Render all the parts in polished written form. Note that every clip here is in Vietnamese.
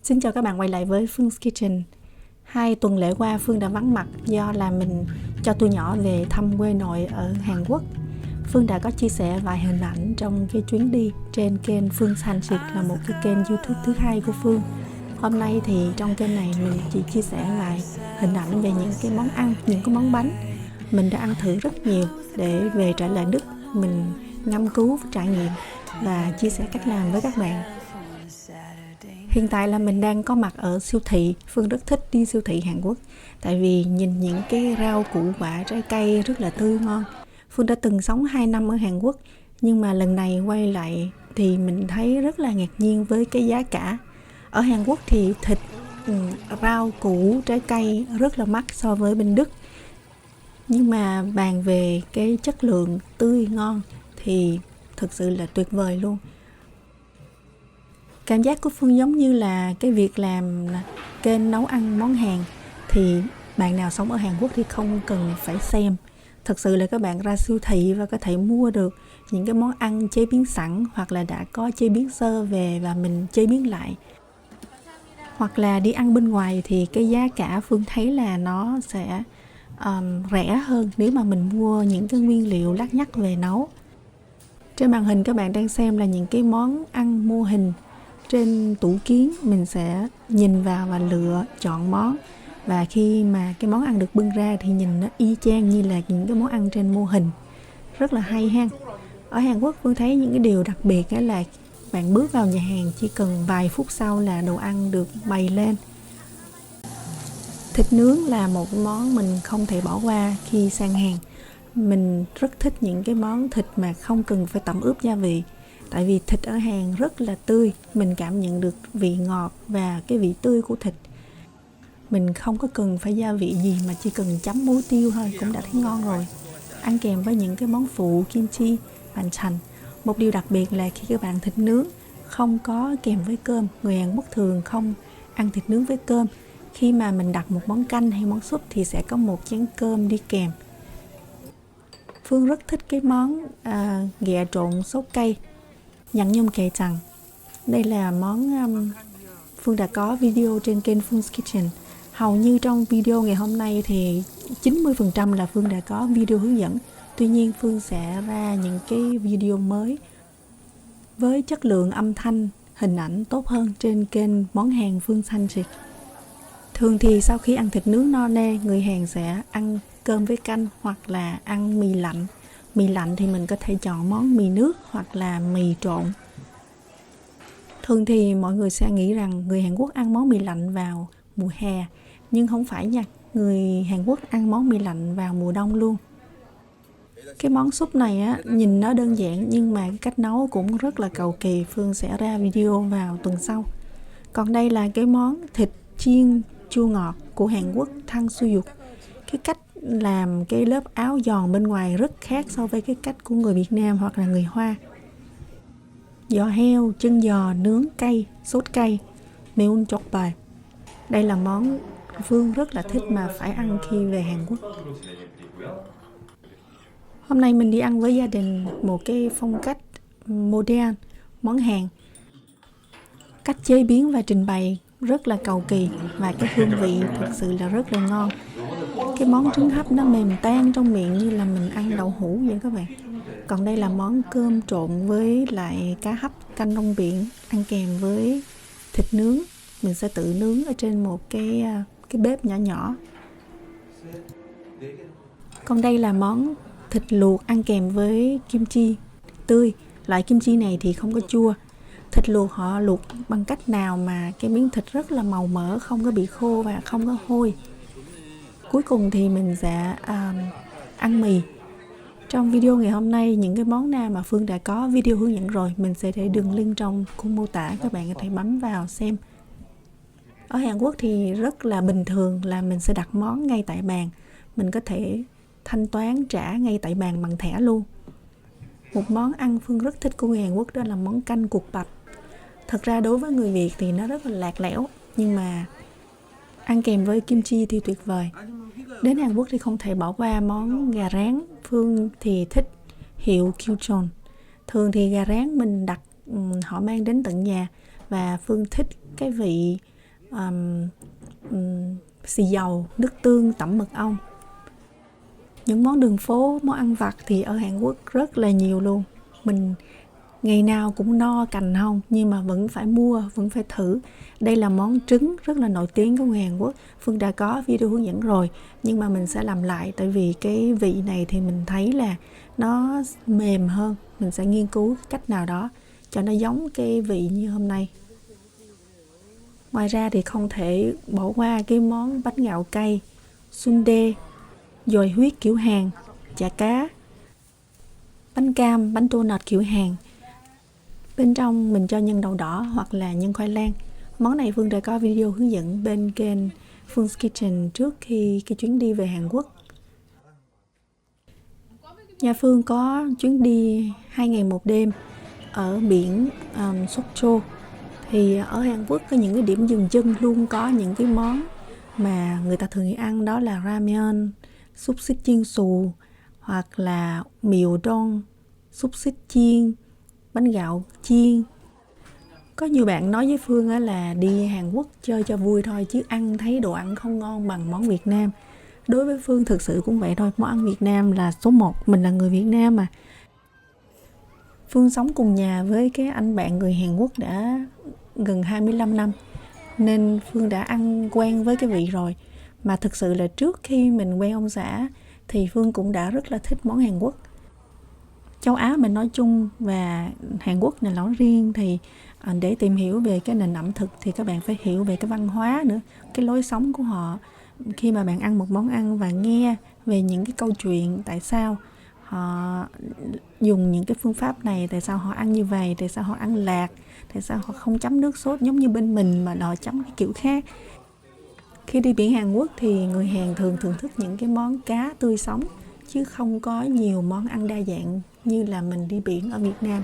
Xin chào các bạn, quay lại với Phương Kitchen. 2 tuần lễ qua Phương đã vắng mặt do là mình cho tụi nhỏ về thăm quê nội ở Hàn Quốc. Phương đã có chia sẻ vài hình ảnh trong cái chuyến đi trên kênh Phương Sanchik, là một cái kênh YouTube thứ 2 của Phương. Hôm nay thì trong kênh này mình chỉ chia sẻ lại hình ảnh về những cái món ăn, những cái món bánh mình đã ăn thử rất nhiều để về trở lại Đức mình ngâm cứu, trải nghiệm và chia sẻ cách làm với các bạn. Hiện tại là mình đang có mặt ở siêu thị. Phương rất thích đi siêu thị Hàn Quốc tại vì nhìn những cái rau củ quả, trái cây rất là tươi ngon. Phương đã từng sống 2 năm ở Hàn Quốc, nhưng mà lần này quay lại thì mình thấy rất là ngạc nhiên với cái giá cả. Ở Hàn Quốc thì thịt, rau củ, trái cây rất là mắc so với bên Đức. Nhưng mà bàn về cái chất lượng tươi ngon thì thực sự là tuyệt vời luôn. Cảm giác của Phương giống như là cái việc làm kênh nấu ăn món Hàn thì bạn nào sống ở Hàn Quốc thì không cần phải xem. Thật sự là các bạn ra siêu thị và có thể mua được những cái món ăn chế biến sẵn hoặc là đã có chế biến sơ về và mình chế biến lại. Hoặc là đi ăn bên ngoài thì cái giá cả Phương thấy là nó sẽ rẻ hơn nếu mà mình mua những cái nguyên liệu lắt nhắt về nấu. Trên màn hình các bạn đang xem là những cái món ăn mô hình trên tủ kiến. Mình sẽ nhìn vào và lựa chọn món, và khi mà cái món ăn được bưng ra thì nhìn nó y chang như là những cái món ăn trên mô hình. Rất là hay ha. Ở Hàn Quốc Phương thấy những cái điều đặc biệt đó là bạn bước vào nhà hàng chỉ cần vài phút sau là đồ ăn được bày lên. Thịt nướng là một món mình không thể bỏ qua khi sang Hàn. Mình rất thích những cái món thịt mà không cần phải tẩm ướp gia vị. Tại vì thịt ở Hàn rất là tươi, mình cảm nhận được vị ngọt và cái vị tươi của thịt. Mình không có cần phải gia vị gì mà chỉ cần chấm muối tiêu thôi cũng đã thấy ngon rồi. Ăn kèm với những cái món phụ kimchi, banchan. Một điều đặc biệt là khi các bạn thịt nướng không có kèm với cơm. Người Hàn Quốc thường không ăn thịt nướng với cơm. Khi mà mình đặt một món canh hay món súp thì sẽ có một chén cơm đi kèm. Phương rất thích cái món ghẹ trộn sốt cây, 양념 게장. Đây là món Phương đã có video trên kênh Phương Kitchen. Hầu như trong video ngày hôm nay thì 90% là Phương đã có video hướng dẫn. Tuy nhiên Phương sẽ ra những cái video mới với chất lượng âm thanh, hình ảnh tốt hơn trên kênh món Hàn Phương Sanchik. Thường thì sau khi ăn thịt nướng no nê, người Hàn sẽ ăn cơm với canh hoặc là ăn mì lạnh. Mì lạnh thì mình có thể chọn món mì nước hoặc là mì trộn. Thường thì mọi người sẽ nghĩ rằng người Hàn Quốc ăn món mì lạnh vào mùa hè, nhưng không phải nha. Người Hàn Quốc ăn món mì lạnh vào mùa đông luôn. Cái món súp này á, nhìn nó đơn giản nhưng mà cái cách nấu cũng rất là cầu kỳ. Phương sẽ ra video vào tuần sau. Còn đây là cái món thịt chiên chua ngọt của Hàn Quốc, thang suyuk. Cái cách làm cái lớp áo giòn bên ngoài rất khác so với cái cách của người Việt Nam hoặc là người Hoa. Giò heo, chân giò nướng cay, sốt cay, meun chokbal. Đây là món Phương rất là thích mà phải ăn khi về Hàn Quốc. Hôm nay mình đi ăn với gia đình một cái phong cách modern, món Hàn. Cách chế biến và trình bày rất là cầu kỳ và cái hương vị thực sự là rất là ngon. Cái món trứng hấp nó mềm tan trong miệng như là mình ăn đậu hũ vậy các bạn. Còn đây là món cơm trộn với lại cá hấp canh rong biển, ăn kèm với thịt nướng. Mình sẽ tự nướng ở trên một cái bếp nhỏ nhỏ. Còn đây là món thịt luộc ăn kèm với kim chi tươi. Loại kim chi này thì không có chua. Thịt luộc họ luộc bằng cách nào mà cái miếng thịt rất là màu mỡ, không có bị khô và không có hôi. Cuối cùng thì mình sẽ ăn mì. Trong video ngày hôm nay, những cái món nào mà Phương đã có video hướng dẫn rồi, mình sẽ để đường link trong khung mô tả, các bạn có thể bấm vào xem. Ở Hàn Quốc thì rất là bình thường là mình sẽ đặt món ngay tại bàn. Mình có thể thanh toán trả ngay tại bàn bằng thẻ luôn. Một món ăn Phương rất thích của người Hàn Quốc đó là món canh cục bạch. Thật ra đối với người Việt thì nó rất là lạc lẽo, nhưng mà ăn kèm với kim chi thì tuyệt vời. Đến Hàn Quốc thì không thể bỏ qua món gà rán. Phương thì thích hiệu Kyuchon. Thường thì gà rán mình đặt họ mang đến tận nhà, và Phương thích cái vị xì dầu, nước tương, tẩm mật ong. Những món đường phố, món ăn vặt thì ở Hàn Quốc rất là nhiều luôn. Mình ngày nào cũng no cành hông, nhưng mà vẫn phải mua, vẫn phải thử. Đây là món trứng rất là nổi tiếng của người Hàn Quốc. Phương đã có video hướng dẫn rồi, nhưng mà mình sẽ làm lại, tại vì cái vị này thì mình thấy là nó mềm hơn. Mình sẽ nghiên cứu cách nào đó cho nó giống cái vị như hôm nay. Ngoài ra thì không thể bỏ qua cái món bánh gạo cay, sundae, dồi huyết kiểu Hàn, chả cá, bánh cam, bánh donut kiểu Hàn. Bên trong mình cho nhân đậu đỏ hoặc là nhân khoai lang. Món này Phương đã có video hướng dẫn bên kênh Phương Kitchen trước khi cái chuyến đi về Hàn Quốc. Nhà Phương có chuyến đi 2 ngày 1 đêm ở biển Sokcho. Thì ở Hàn Quốc có những cái điểm dừng chân luôn có những cái món mà người ta thường ăn, đó là ramen, xúc xích chiên xù, hoặc là mì udon, xúc xích chiên, bánh gạo chiên. Có nhiều bạn nói với Phương là đi Hàn Quốc chơi cho vui thôi, chứ ăn thấy đồ ăn không ngon bằng món Việt Nam. Đối với Phương thực sự cũng vậy thôi, món ăn Việt Nam là số 1, mình là người Việt Nam mà. Phương sống cùng nhà với cái anh bạn người Hàn Quốc đã gần 25 năm, nên Phương đã ăn quen với cái vị rồi. Mà thực sự là trước khi mình quen ông xã thì Phương cũng đã rất là thích món Hàn Quốc. Châu Á mình nói chung và Hàn Quốc này nói riêng thì để tìm hiểu về cái nền ẩm thực thì các bạn phải hiểu về cái văn hóa nữa, cái lối sống của họ. Khi mà bạn ăn một món ăn và nghe về những cái câu chuyện tại sao họ dùng những cái phương pháp này, tại sao họ ăn như vậy, tại sao họ ăn lạc, tại sao họ không chấm nước sốt giống như bên mình mà họ chấm cái kiểu khác. Khi đi biển Hàn Quốc thì người Hàn thường thưởng thức những cái món cá tươi sống, chứ không có nhiều món ăn đa dạng như là mình đi biển ở Việt Nam.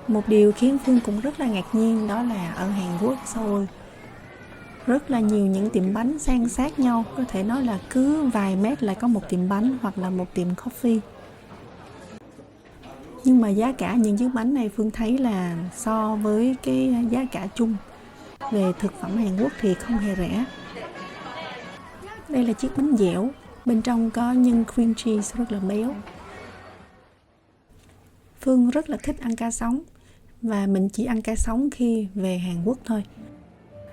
Một điều khiến Phương cũng rất là ngạc nhiên đó là ở Hàn Quốc, Seoul, rất là nhiều những tiệm bánh san sát nhau. Có thể nói là cứ vài mét lại có một tiệm bánh hoặc là một tiệm coffee. Nhưng mà giá cả những chiếc bánh này Phương thấy là so với cái giá cả chung về thực phẩm Hàn Quốc thì không hề rẻ. Đây là chiếc bánh dẻo, bên trong có nhân cream cheese rất là béo. Phương rất là thích ăn cá sống và mình chỉ ăn cá sống khi về Hàn Quốc thôi.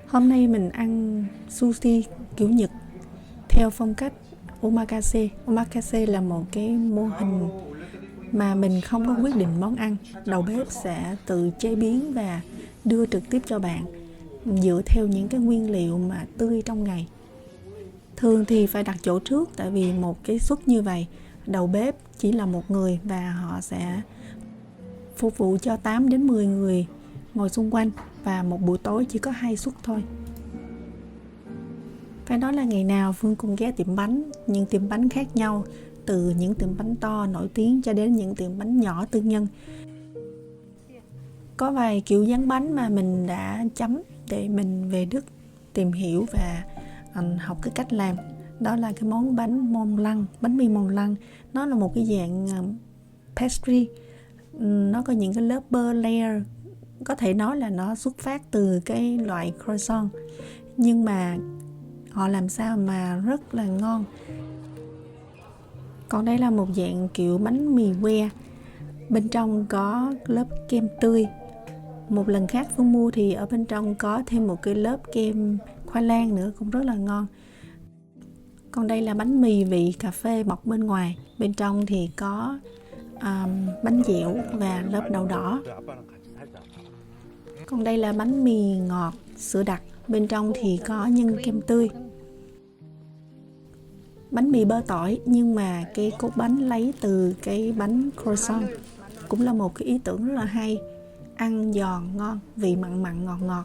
Hôm nay mình ăn sushi kiểu Nhật theo phong cách omakase. Omakase là một cái mô hình mà mình không có quyết định món ăn. Đầu bếp sẽ tự chế biến và đưa trực tiếp cho bạn dựa theo những cái nguyên liệu mà tươi trong ngày. Thường thì phải đặt chỗ trước, tại vì một cái suất như vậy đầu bếp chỉ là một người và họ sẽ phục vụ cho 8 đến 10 người ngồi xung quanh, và một buổi tối chỉ có 2 suất thôi. Phải nói là ngày nào Phương cũng ghé tiệm bánh, những tiệm bánh khác nhau, từ những tiệm bánh to nổi tiếng cho đến những tiệm bánh nhỏ tư nhân. Có vài kiểu dáng bánh mà mình đã chấm để mình về Đức tìm hiểu và học cái cách làm. Đó là cái món bánh Mont Blanc, bánh mì Mont Blanc. Nó là một cái dạng pastry. Nó có những cái lớp bơ layer. Có thể nói là nó xuất phát từ cái loại croissant, nhưng mà họ làm sao mà rất là ngon. Còn đây là một dạng kiểu bánh mì que, bên trong có lớp kem tươi. Một lần khác Phương mua thì ở bên trong có thêm một cái lớp kem khoai lang nữa, cũng rất là ngon. Còn đây là bánh mì vị cà phê bọc bên ngoài, bên trong thì có bánh dẻo và lớp đậu đỏ. Còn đây là bánh mì ngọt sữa đặc, bên trong thì có nhân kem tươi. Bánh mì bơ tỏi, nhưng mà cái cốt bánh lấy từ cái bánh croissant, cũng là một cái ý tưởng rất là hay. Ăn giòn ngon, vị mặn mặn ngọt ngọt.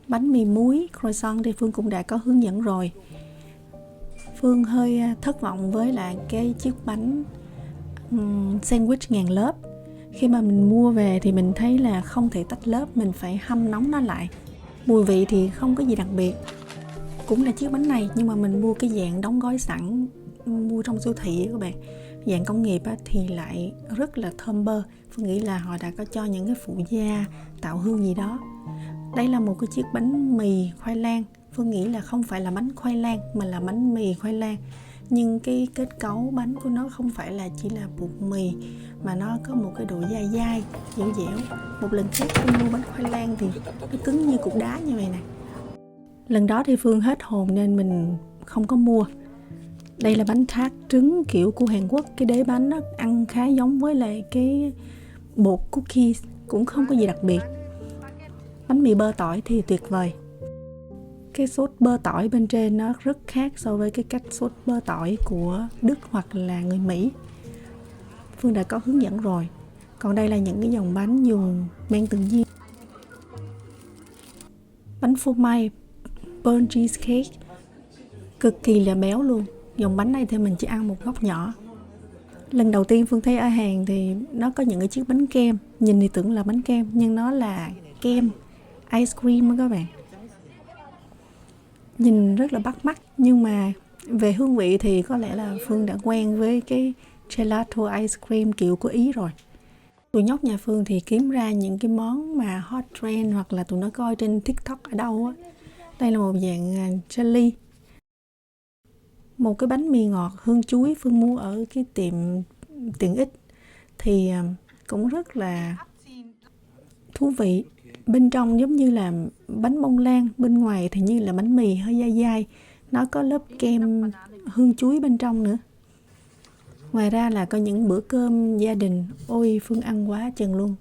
Bánh mì muối croissant thì Phương cũng đã có hướng dẫn rồi. Phương hơi thất vọng với lại cái chiếc bánh sandwich ngàn lớp. Khi mà mình mua về thì mình thấy là không thể tách lớp, mình phải hâm nóng nó lại. Mùi vị thì không có gì đặc biệt. Cũng là chiếc bánh này, nhưng mà mình mua cái dạng đóng gói sẵn, mua trong siêu thị các bạn. Dạng công nghiệp thì lại rất là thơm bơ. Phương nghĩ là họ đã có cho những cái phụ gia tạo hương gì đó. Đây là một cái chiếc bánh mì khoai lang. Phương nghĩ là không phải là bánh khoai lang mà là bánh mì khoai lang. Nhưng cái kết cấu bánh của nó không phải là chỉ là bột mì, mà nó có một cái độ dai dai, dẻo dẻo. Một lần khác Phương mua bánh khoai lang thì nó cứng như cục đá như vậy nè. Lần đó thì Phương hết hồn nên mình không có mua. Đây là bánh tart trứng kiểu của Hàn Quốc. Cái đế bánh nó ăn khá giống với lại cái bột cookies, cũng không có gì đặc biệt. Bánh mì bơ tỏi thì tuyệt vời. Cái sốt bơ tỏi bên trên nó rất khác so với cái cách sốt bơ tỏi của Đức hoặc là người Mỹ. Phương đã có hướng dẫn rồi. Còn đây là những cái dòng bánh dùng men tự nhiên. Bánh phô mai burnt cheesecake cực kỳ là béo luôn. Dòng bánh này thì mình chỉ ăn một góc nhỏ. Lần đầu tiên Phương thấy ở Hàn thì nó có những cái chiếc bánh kem. Nhìn thì tưởng là bánh kem nhưng nó là kem ice cream đó các bạn. Nhìn rất là bắt mắt, nhưng mà về hương vị thì có lẽ là Phương đã quen với cái gelato ice cream kiểu của Ý rồi. Tụi nhóc nhà Phương thì kiếm ra những cái món mà hot trend hoặc là tụi nó coi trên TikTok ở đâu á. Đây là một dạng jelly. Một cái bánh mì ngọt hương chuối Phương mua ở cái tiệm tiện ích thì cũng rất là thú vị. Bên trong giống như là bánh bông lan, bên ngoài thì như là bánh mì hơi dai dai. Nó có lớp kem hương chuối bên trong nữa. Ngoài ra là có những bữa cơm gia đình. Ôi, Phương ăn quá chừng luôn.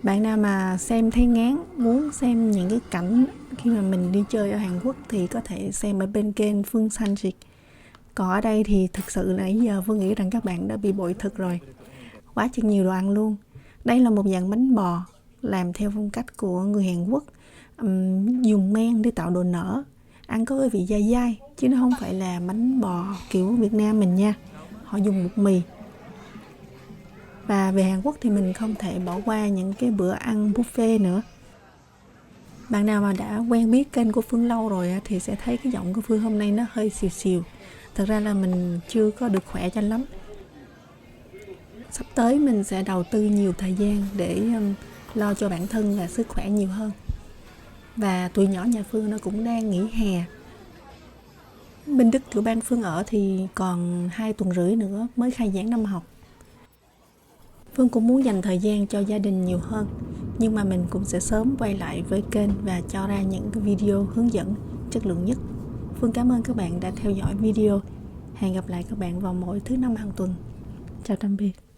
Bạn nào mà xem thấy ngán, muốn xem những cái cảnh khi mà mình đi chơi ở Hàn Quốc thì có thể xem ở bên kênh Phương Sanjik. Còn ở đây thì thực sự nãy giờ Phương nghĩ rằng các bạn đã bị bội thực rồi. Quá chừng nhiều đồ ăn luôn. Đây là một dạng bánh bò làm theo phong cách của người Hàn Quốc, dùng men để tạo độ nở. Ăn có cái vị dai dai chứ nó không phải là bánh bò kiểu Việt Nam mình nha. Họ dùng bột mì. Và về Hàn Quốc thì mình không thể bỏ qua những cái bữa ăn buffet nữa. Bạn nào mà đã quen biết kênh của Phương lâu rồi thì sẽ thấy cái giọng của Phương hôm nay nó hơi xìu xìu. Thật ra là mình chưa có được khỏe cho lắm. Sắp tới mình sẽ đầu tư nhiều thời gian để lo cho bản thân và sức khỏe nhiều hơn. Và tụi nhỏ nhà Phương nó cũng đang nghỉ hè. Bên Đức tiểu bang Phương ở thì còn 2 tuần rưỡi nữa mới khai giảng năm học. Phương cũng muốn dành thời gian cho gia đình nhiều hơn, nhưng mà mình cũng sẽ sớm quay lại với kênh và cho ra những cái video hướng dẫn chất lượng nhất. Phương cảm ơn các bạn đã theo dõi video. Hẹn gặp lại các bạn vào mỗi thứ 5 hàng tuần. Chào tạm biệt.